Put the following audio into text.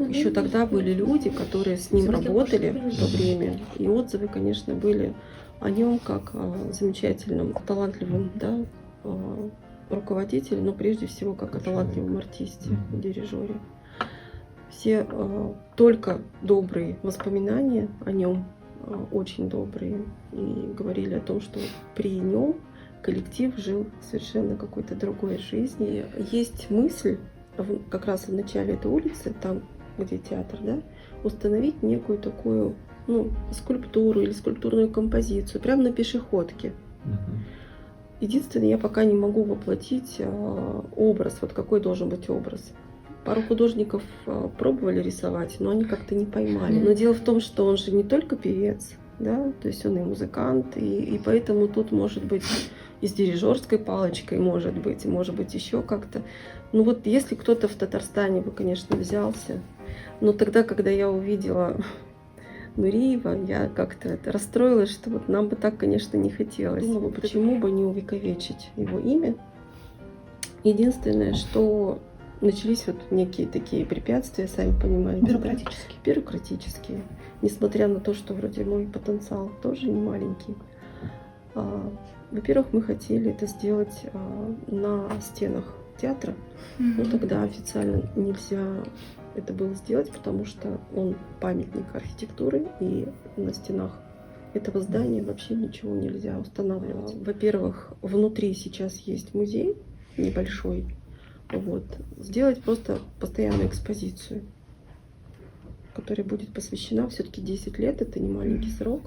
Еще тогда были люди, которые с ним работали в то время, и отзывы, конечно, были о нем как о замечательном, талантливом, да, руководителе, но прежде всего как о талантливом артисте, дирижере. Все только добрые воспоминания о нем, очень добрые, и говорили о том, что при нем коллектив жил совершенно какой-то другой жизнью. Есть мысль как раз в начале этой улицы, там, где театр, да, установить некую такую, ну, скульптуру или скульптурную композицию прямо на пешеходке. Единственное, я пока не могу воплотить образ, вот какой должен быть образ. Пару художников пробовали рисовать, но они как-то не поймали. Но дело в том, что он же не только певец, да, то есть он и музыкант, и поэтому тут может быть и с дирижерской палочкой, может быть еще как-то. Ну вот если кто-то в Татарстане бы, конечно, взялся, но тогда, когда я увидела Нуриева, я как-то расстроилась, что вот нам бы так, конечно, не хотелось. Думала, почему бы не увековечить его имя. Единственное, что начались вот некие такие препятствия, сами понимаете. Бюрократические. Да? Бюрократические. Несмотря на то, что вроде мой потенциал тоже не маленький. Во-первых, мы хотели это сделать на стенах театра. Но тогда официально нельзя это было сделать, потому что он памятник архитектуры, и на стенах этого здания вообще ничего нельзя устанавливать. Во-первых, внутри сейчас есть музей небольшой. Вот. Сделать просто постоянную экспозицию, которая будет посвящена, все-таки 10 лет, это не маленький срок.